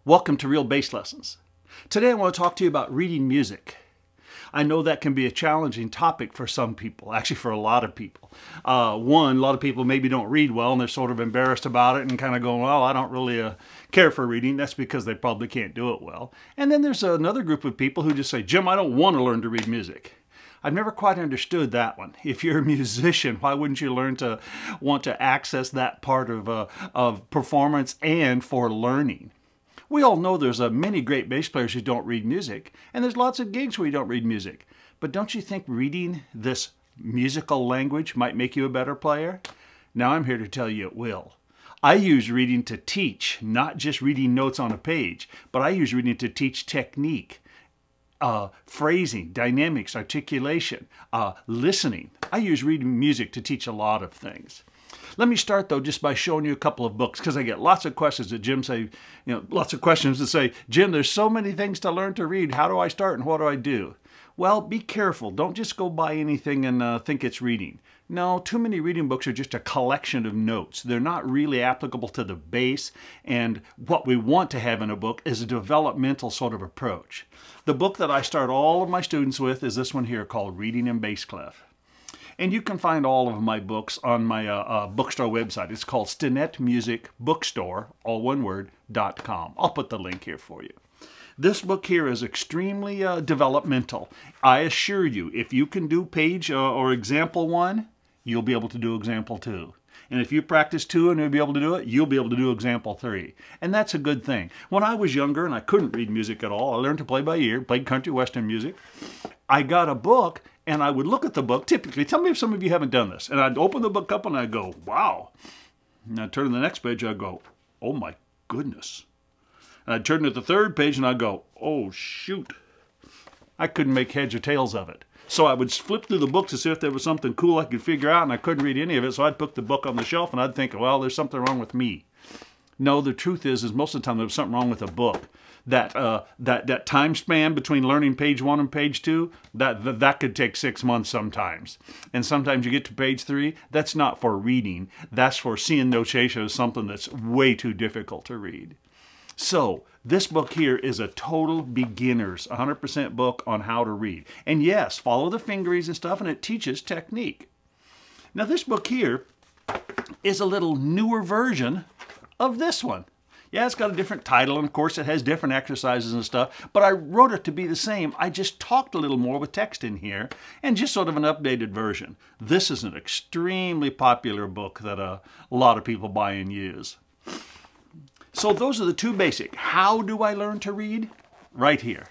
Welcome to Real Bass Lessons. Today I want to talk to you about reading music. I know that can be a challenging topic for some people, actually for a lot of people. A lot of people maybe don't read well and they're sort of embarrassed about it and kind of going, well, I don't really care for reading. That's because they probably can't do it well. And then there's another group of people who just say, Jim, I don't want to learn to read music. I've never quite understood that one. If you're a musician, why wouldn't you want to access that part of performance and for learning? We all know there's many great bass players who don't read music, and there's lots of gigs where you don't read music. But don't you think reading this musical language might make you a better player? Now I'm here to tell you it will. I use reading to teach, not just reading notes on a page, but I use reading to teach technique, phrasing, dynamics, articulation, listening. I use reading music to teach a lot of things. Let me start though just by showing you a couple of books, because I get lots of questions that lots of questions that say, Jim, there's so many things to learn to read. How do I start and what do I do? Well, be careful. Don't just go buy anything and think it's reading. No, too many reading books are just a collection of notes. They're not really applicable to the bass, and what we want to have in a book is a developmental sort of approach. The book that I start all of my students with is this one here called Reading in Bass Clef. And you can find all of my books on my bookstore website. It's called Stinnett Music Bookstore, all one word, .com. I'll put the link here for you. This book here is extremely developmental. I assure you, if you can do page or example 1, you'll be able to do example 2. And if you practice 2 and you'll be able to do it, you'll be able to do example 3. And that's a good thing. When I was younger and I couldn't read music at all, I learned to play by ear, played country western music. I got a book and I would look at the book, typically, tell me if some of you haven't done this, and I'd open the book up and I'd go, wow. And I'd turn to the next page and I'd go, oh my goodness. And I'd turn to the third page and I'd go, oh shoot. I couldn't make heads or tails of it. So I would flip through the book to see if there was something cool I could figure out, and I couldn't read any of it, so I'd put the book on the shelf and I'd think, well, there's something wrong with me. No, the truth is most of the time there was something wrong with the book. That time span between learning page 1 and page 2, that could take 6 months sometimes. And sometimes you get to page 3, that's not for reading. That's for seeing notation as something that's way too difficult to read. So this book here is a total beginner's 100% book on how to read. And yes, follow the fingeries and stuff, and it teaches technique. Now this book here is a little newer version of this one. Yeah, it's got a different title, and of course it has different exercises and stuff, but I wrote it to be the same. I just talked a little more with text in here, and just sort of an updated version. This is an extremely popular book that a lot of people buy and use. So those are the two basic. How do I learn to read? Right here.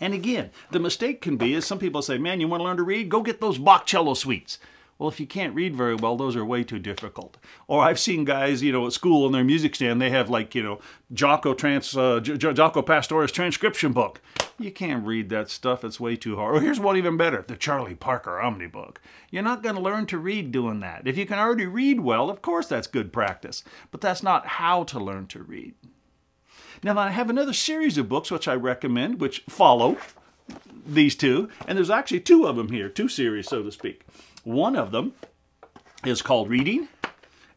And again, the mistake can be is some people say, man, you want to learn to read? Go get those Bach cello suites. Well, if you can't read very well, those are way too difficult. Or I've seen guys, at school on their music stand, they have like, Jaco Pastorius transcription book. You can't read that stuff. It's way too hard. Or here's one even better, the Charlie Parker Omni book. You're not going to learn to read doing that. If you can already read well, of course that's good practice. But that's not how to learn to read. Now, I have another series of books which I recommend, which follow these two. And there's actually 2 of them here, 2 series, so to speak. One of them is called Reading,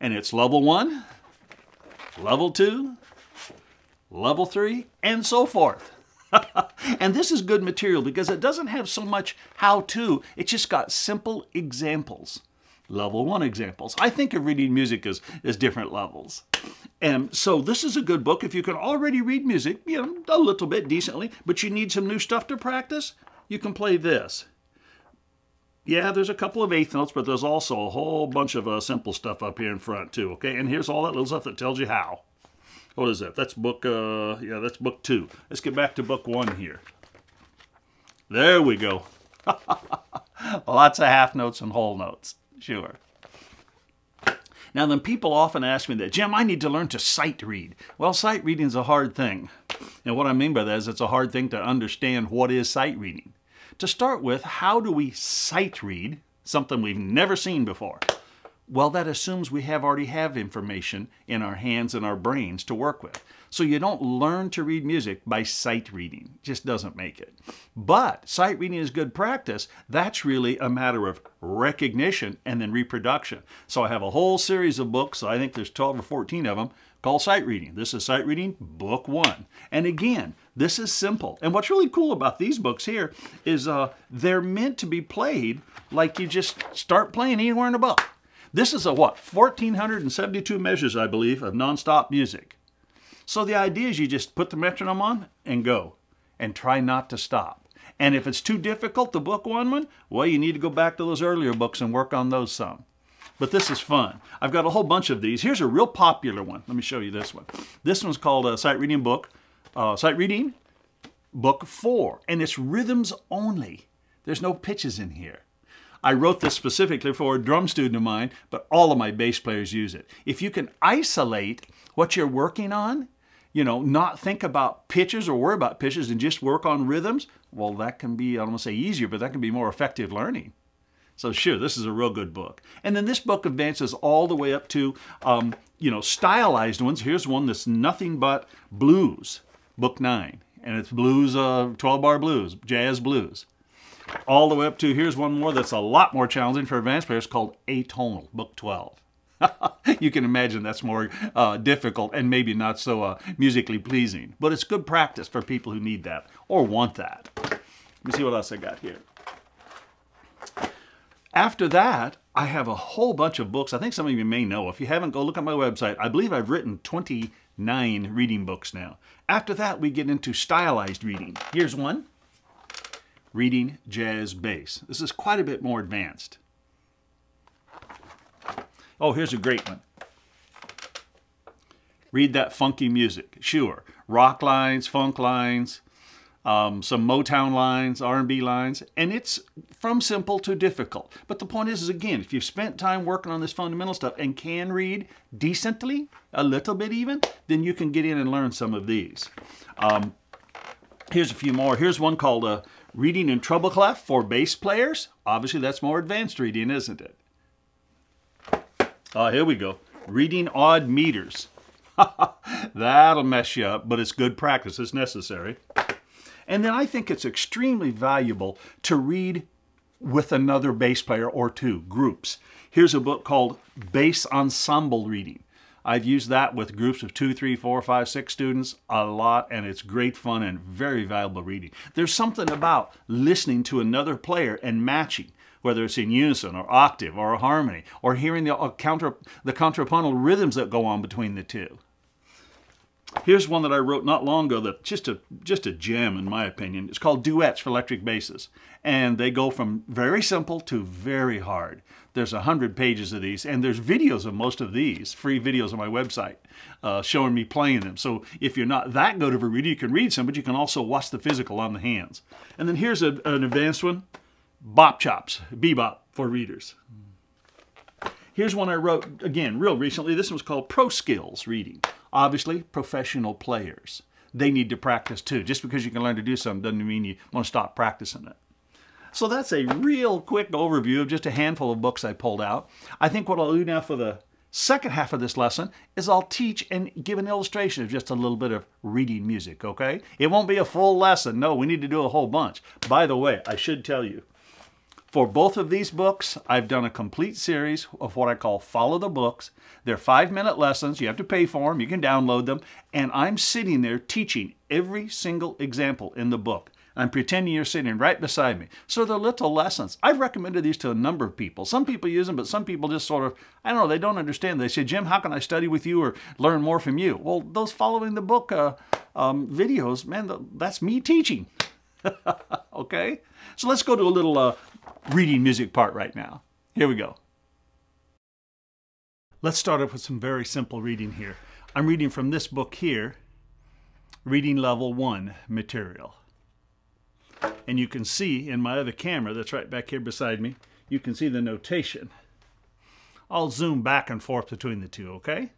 and it's level 1, level 2, level 3, and so forth. And this is good material because it doesn't have so much how-to, it's just got simple examples. Level 1 examples. I think of reading music as different levels. And so this is a good book if you can already read music, a little bit decently, but you need some new stuff to practice, you can play this. Yeah, there's a couple of eighth notes, but there's also a whole bunch of simple stuff up here in front too, okay? And here's all that little stuff that tells you how. What is that? That's book, that's book 2. Let's get back to book 1 here. There we go. Lots of half notes and whole notes, sure. Now then, people often ask me that, Jim, I need to learn to sight read. Well, sight reading is a hard thing. And what I mean by that is it's a hard thing to understand what is sight reading. To start with, how do we sight read something we've never seen before? Well, that assumes we already have information in our hands and our brains to work with. So you don't learn to read music by sight reading. It just doesn't make it. But sight reading is good practice. That's really a matter of recognition and then reproduction. So I have a whole series of books, I think there's 12 or 14 of them, called Sight Reading. This is Sight Reading Book 1. And again, this is simple. And what's really cool about these books here is they're meant to be played like you just start playing anywhere in a book. This is a what? 1,472 measures, I believe, of nonstop music. So the idea is you just put the metronome on and go, and try not to stop. And if it's too difficult, the book one, well, you need to go back to those earlier books and work on those some. But this is fun. I've got a whole bunch of these. Here's a real popular one. Let me show you this one. This one's called Sight Reading Book 4, and it's rhythms only. There's no pitches in here. I wrote this specifically for a drum student of mine, but all of my bass players use it. If you can isolate what you're working on, you know, not think about pitches or worry about pitches and just work on rhythms, well, that can be, I don't want to say easier, but that can be more effective learning. So sure, this is a real good book. And then this book advances all the way up to, you know, stylized ones. Here's one that's nothing but blues, book 9. And it's blues, 12-bar blues, jazz blues. All the way up to, here's one more that's a lot more challenging for advanced players called Atonal, book 12. You can imagine that's more difficult and maybe not so musically pleasing. But it's good practice for people who need that or want that. Let me see what else I got here. After that, I have a whole bunch of books. I think some of you may know. If you haven't, go look at my website. I believe I've written 29 reading books now. After that, we get into stylized reading. Here's one. Reading Jazz Bass. This is quite a bit more advanced. Oh, here's a great one. Read That Funky Music. Sure. Rock lines, funk lines, some Motown lines, R&B lines, and it's from simple to difficult. But the point is again, if you've spent time working on this fundamental stuff and can read decently, a little bit even, then you can get in and learn some of these. Here's a few more. Here's one called Reading in Treble Clef for Bass Players. Obviously, that's more advanced reading, isn't it? Here we go. Reading Odd Meters. That'll mess you up, but it's good practice. It's necessary. And then I think it's extremely valuable to read with another bass player or two, groups. Here's a book called Bass Ensemble Reading. I've used that with groups of 2, 3, 4, 5, 6 students a lot, and it's great fun and very valuable reading. There's something about listening to another player and matching, whether it's in unison or octave or a harmony, or hearing the contrapuntal rhythms that go on between the two. Here's one that I wrote not long ago that's just a gem in my opinion. It's called Duets for Electric Basses. And they go from very simple to very hard. There's 100 pages of these, and there's videos of most of these, free videos on my website, showing me playing them. So if you're not that good of a reader, you can read some, but you can also watch the physical on the hands. And then here's an advanced one. Bop Chops, Bebop for readers. Here's one I wrote, again, real recently. This one's called Pro Skills Reading. Obviously, professional players. They need to practice too. Just because you can learn to do something doesn't mean you want to stop practicing it. So that's a real quick overview of just a handful of books I pulled out. I think what I'll do now for the second half of this lesson is I'll teach and give an illustration of just a little bit of reading music, okay? It won't be a full lesson. No, we need to do a whole bunch. By the way, I should tell you, for both of these books, I've done a complete series of what I call Follow the Books. They're 5-minute lessons. You have to pay for them. You can download them. And I'm sitting there teaching every single example in the book. I'm pretending you're sitting right beside me. So they're little lessons. I've recommended these to a number of people. Some people use them, but some people just sort of, I don't know, they don't understand. They say, Jim, how can I study with you or learn more from you? Well, those following the book videos, man, that's me teaching. Okay? So let's go to a little reading music part right now. Here we go. Let's start off with some very simple reading here. I'm reading from this book here, Reading Level 1 material. And you can see in my other camera that's right back here beside me, you can see the notation. I'll zoom back and forth between the two, okay?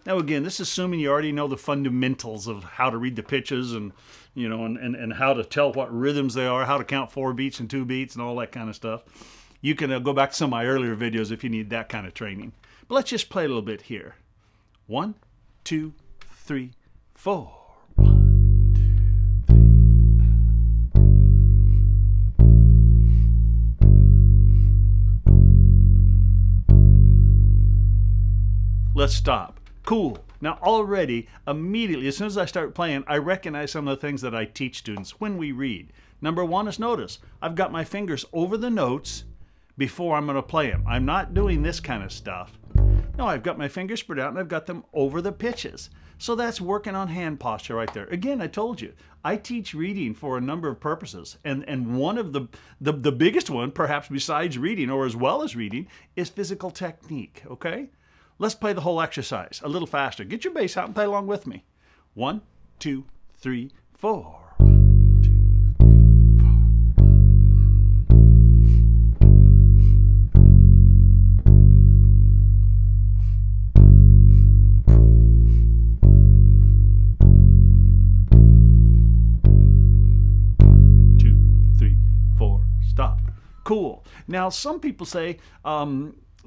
Now again, this is assuming you already know the fundamentals of how to read the pitches and, you know, and how to tell what rhythms they are, how to count 4 beats and 2 beats and all that kind of stuff. You can go back to some of my earlier videos if you need that kind of training. But let's just play a little bit here. 1, 2, 3, 4. 1, 2, 3. Let's stop. Cool. Now already, immediately, as soon as I start playing, I recognize some of the things that I teach students when we read. Number one is notice, I've got my fingers over the notes before I'm going to play them. I'm not doing this kind of stuff. No, I've got my fingers spread out and I've got them over the pitches. So that's working on hand posture right there. Again, I told you, I teach reading for a number of purposes. And one of the biggest one, perhaps besides reading or as well as reading, is physical technique, okay? Let's play the whole exercise a little faster. Get your bass out and play along with me. 1, 2, 3, 4. Cool. Now, some people say,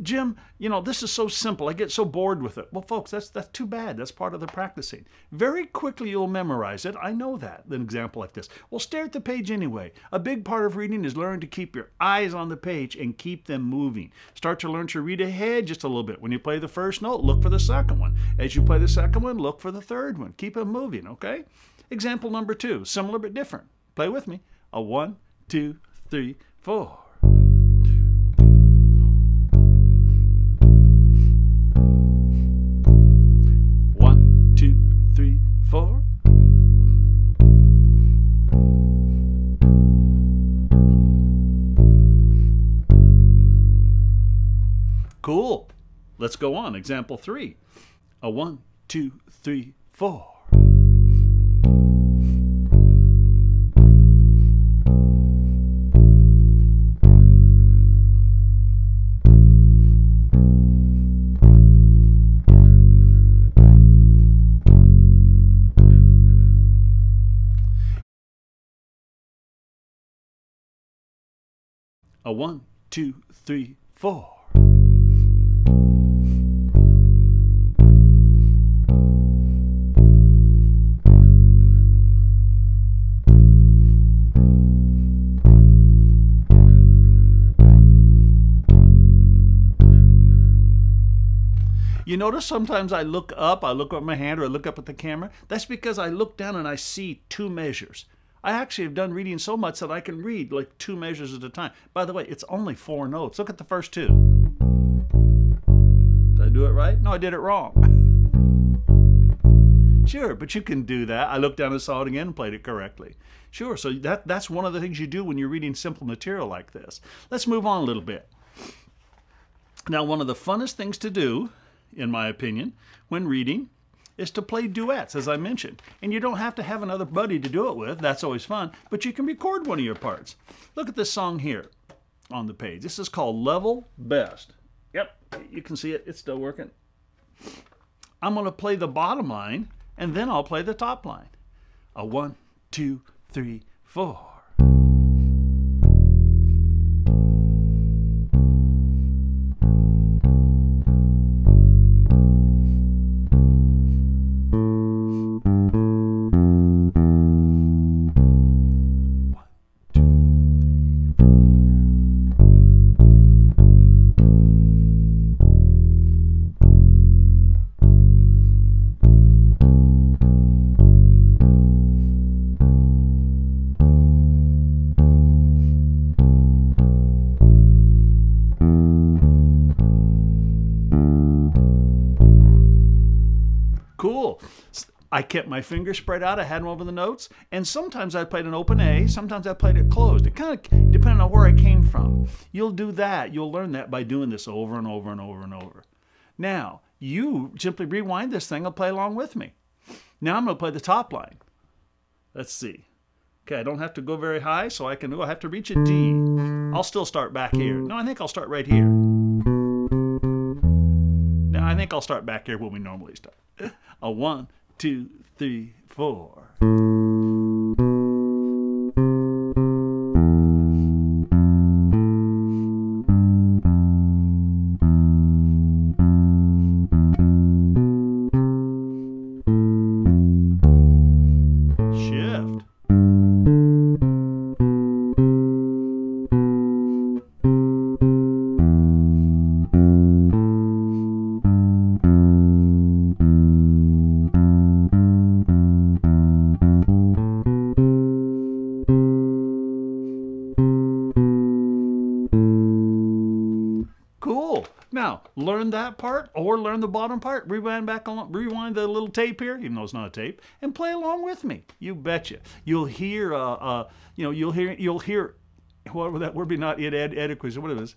Jim, you know, this is so simple. I get so bored with it. Well, folks, that's too bad. That's part of the practicing. Very quickly you'll memorize it. I know that. An example like this. Well, stare at the page anyway. A big part of reading is learning to keep your eyes on the page and keep them moving. Start to learn to read ahead just a little bit. When you play the first note, look for the second one. As you play the second one, look for the third one. Keep them moving, okay? Example number 2, similar but different. Play with me. A 1, 2, 3, 4. Cool. Let's go on. Example 3. A 1, 2, 3, 4. A 1, 2, 3, 4. You notice sometimes I look up, I look at my hand, or I look up at the camera. That's because I look down and I see 2 measures. I actually have done reading so much that I can read like 2 measures at a time. By the way, it's only 4 notes. Look at the first 2. Did I do it right? No, I did it wrong. Sure, but you can do that. I looked down and saw it again and played it correctly. Sure, so that's one of the things you do when you're reading simple material like this. Let's move on a little bit. Now, one of the funnest things to do, in my opinion, when reading is to play duets, as I mentioned. And you don't have to have another buddy to do it with. That's always fun. But you can record one of your parts. Look at this song here on the page. This is called Level Best. Yep, you can see it. It's still working. I'm going to play the bottom line, and then I'll play the top line. A 1, 2, 3, 4. Cool. I kept my fingers spread out. I had them over the notes. And sometimes I played an open A. Sometimes I played it closed. It kind of depended on where I came from. You'll do that. You'll learn that by doing this over and over and over and over. Now, you simply rewind this thing and play along with me. Now I'm going to play the top line. Let's see. Okay, I don't have to go very high, so I have to reach a D. I'll still start back here. No, I think I'll start right here. Now, I think I'll start back here when we normally start. A 1, 2, 3, 4. Shift. learn that part or learn the bottom part, rewind the little tape here, even though it's not a tape, and play along with me. You betcha. You'll hear, you'll hear, what would that word be? Not inadequacies, what it is?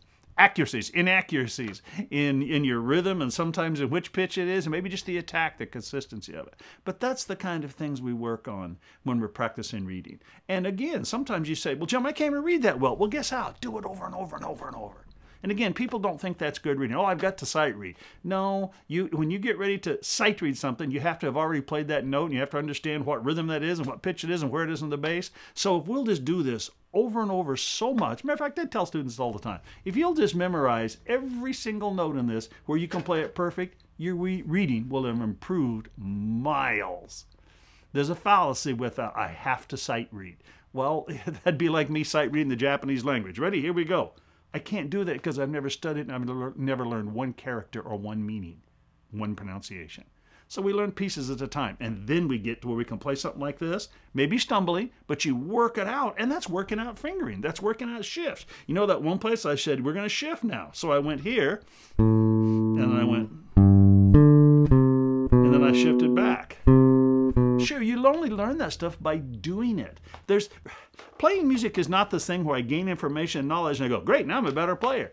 Inaccuracies in your rhythm, and sometimes in which pitch it is, and maybe just the attack, the consistency of it. But that's the kind of things we work on when we're practicing reading. And again, sometimes you say, well, Jim, I can't even read that well. Well, guess how? Do it over and over and over and over. And again, people don't think that's good reading. Oh, I've got to sight read. No, when you get ready to sight read something, you have to have already played that note, and you have to understand what rhythm that is and what pitch it is and where it is in the bass. So if we'll just do this over and over so much, matter of fact, I tell students all the time, if you'll just memorize every single note in this where you can play it perfect, your reading will have improved miles. There's a fallacy with I have to sight read. Well, that'd be like me sight reading the Japanese language. Ready? Here we go. I can't do that because I've never studied and I've never learned one character or one meaning, one pronunciation. So we learn pieces at a time, and then we get to where we can play something like this, maybe stumbling, but you work it out, and that's working out fingering. That's working out shifts. You know that one place I said, we're going to shift now. So I went here, and then I went, and then I shifted back. Sure, you'll only learn that stuff by doing it. Playing music is not this thing where I gain information and knowledge and I go, great, now I'm a better player.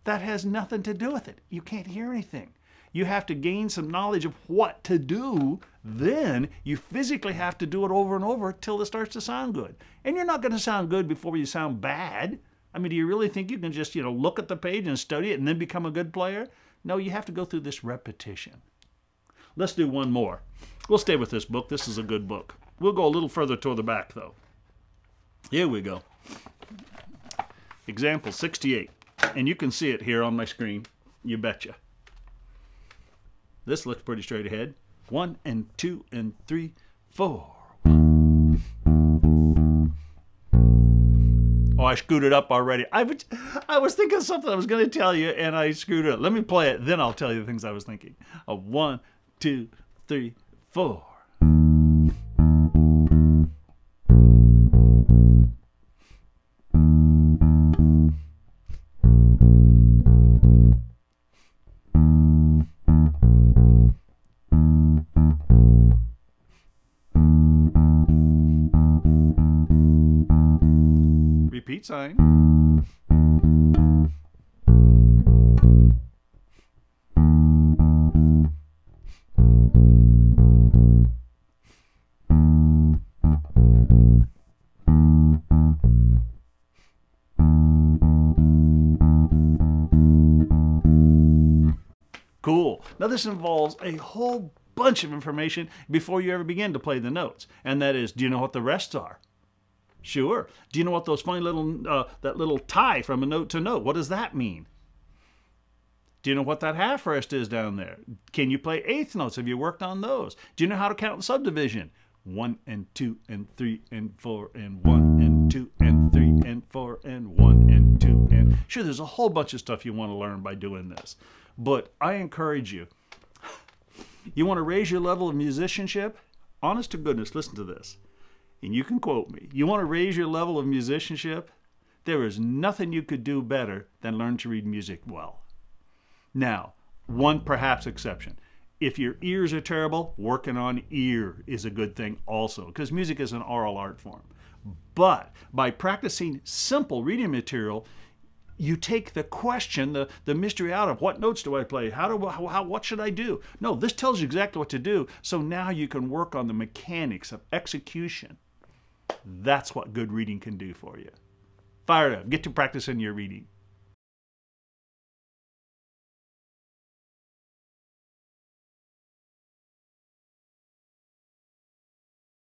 That has nothing to do with it. You can't hear anything. You have to gain some knowledge of what to do. Then you physically have to do it over and over till it starts to sound good. And you're not going to sound good before you sound bad. I mean, do you really think you can just, look at the page and study it and then become a good player? No, you have to go through this repetition. Let's do one more. We'll stay with this book. This is a good book. We'll go a little further toward the back, though. Here we go. Example 68. And you can see it here on my screen. You betcha. This looks pretty straight ahead. 1 and 2 and 3, 4. Oh, I screwed it up already. I was thinking something I was going to tell you, and I screwed it up. Let me play it, then I'll tell you the things I was thinking. 1, 2, 3, 4. Repeat sign. Cool. Now this involves a whole bunch of information before you ever begin to play the notes. And that is, do you know what the rests are? Sure. Do you know what those funny little, that little tie from a note to note, what does that mean? Do you know what that half rest is down there? Can you play eighth notes? Have you worked on those? Do you know how to count subdivision? 1 and 2 and 3 and 4 and 1 and 2 and 3 and 4 and 1 and 2 and... Sure, there's a whole bunch of stuff you want to learn by doing this. But I encourage you. You want to raise your level of musicianship? Honest to goodness, listen to this. And you can quote me. You want to raise your level of musicianship? There is nothing you could do better than learn to read music well. Now, one perhaps exception. If your ears are terrible, working on ear is a good thing also, because music is an oral art form. But by practicing simple reading material, you take the question, the mystery out of what notes do I play? What should I do? No, this tells you exactly what to do. So now you can work on the mechanics of execution. That's what good reading can do for you. Fire it up. Get to practicing your reading.